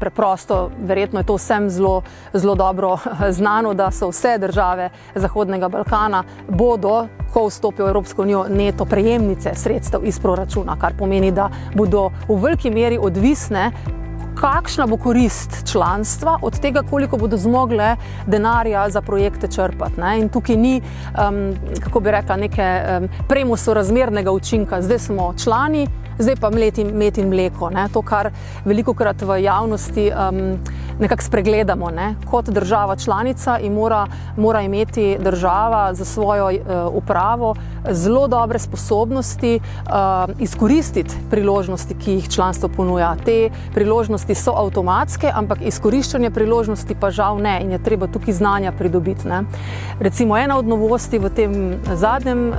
preprosto, verjetno je to vsem zelo dobro znano, da so vse države Zahodnega Balkana bodo, ko vstopijo v Evropsko unijo, neto prejemnice sredstev iz proračuna, kar pomeni, da bodo v veliki meri odvisne, kakšna bo korist članstva od tega, koliko bodo zmogle denarja za projekte črpati. In tukaj ni, kako bi rekla, neke premosorazmernega učinka. Zdaj smo člani, zdaj pa med in mleko. To, kar velikokrat v javnosti nekako spregledamo. Kot država članica in mora imeti država za svojo upravo zelo dobre sposobnosti izkoristiti priložnosti, ki jih članstvo ponuja. Te priložnosti so avtomatske, ampak izkoriščanje priložnosti pa žal ne in je treba tukaj znanja pridobiti. Recimo ena od novosti v tem zadnjem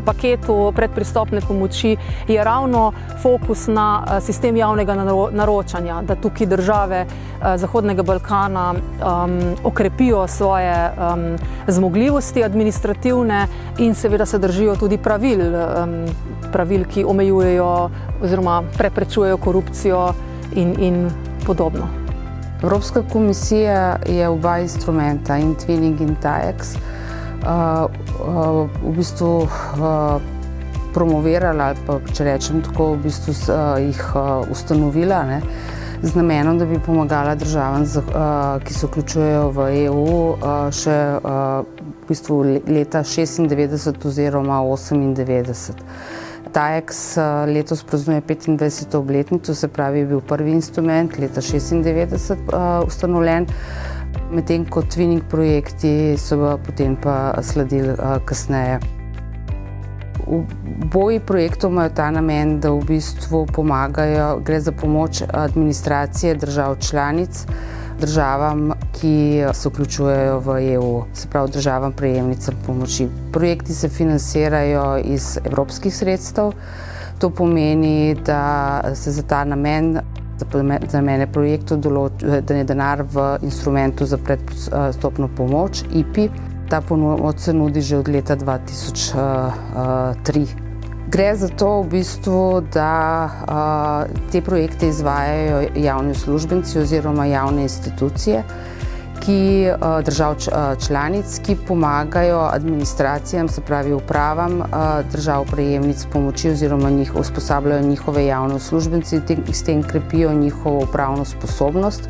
paketu predpristopne pomoči je ravno fokus na sistem javnega naročanja, da tukaj države Zahodnega Balkana okrepijo svoje zmogljivosti administrativne in seveda se držijo tudi pravil, ki omejujejo oziroma preprečujejo korupcijo in podobno. Evropska komisija je oba instrumenta, in Twinning in TAIEX, v bistvu promovirala ali pa, če rečem tako, v bistvu jih ustanovila, z namenom, da bi pomagala državam, ki se vključujejo v EU, še v bistvu leta 96 oziroma 98. TAIEX letos praznuje 25. obletnico, se pravi, je bil prvi instrument leta 96 ustanovljen, medtem ko Twinning projekti so potem pa sledili kasneje. Oboji projektov imajo ta namen, da v bistvu pomagajo, gre za pomoč administracije držav članic, državam, ki se vključujejo v EU, se pravi državam prejemnicam pomoči. Projekti se financirajo iz evropskih sredstev, to pomeni, da se za ta namen, za namene projektov da je denar v instrumentu za predpristopno pomoč, IPI. Ta pomoč se nudi že od leta 2003. Gre za to v bistvu, da te projekte izvajajo javni uslužbenci oziroma javne institucije, držav članic, ki pomagajo administracijam, se pravi upravam držav prejemnic pomoči oziroma usposabljajo njihove javne uslužbence in s tem krepijo njihovo upravno sposobnost,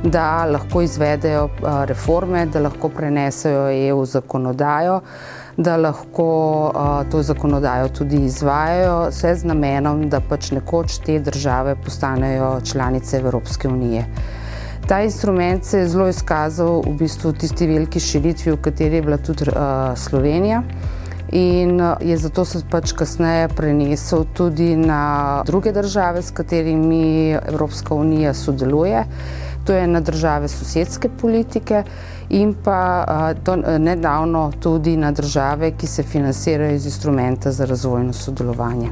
da lahko izvedejo reforme, da lahko prenesejo EU zakonodajo, da lahko to zakonodajo tudi izvajajo, vse z namenom, da pač nekoč te države postanejo članice Evropske unije. Ta instrument se je zelo izkazal v bistvu tisti veliki širitvi, v kateri je bila tudi Slovenija, in je zato se pač kasneje prenesel tudi na druge države, s katerimi Evropska unija sodeluje. To je na države sosedske politike in pa nedavno tudi na države, ki se financirajo iz instrumenta za razvojno sodelovanje.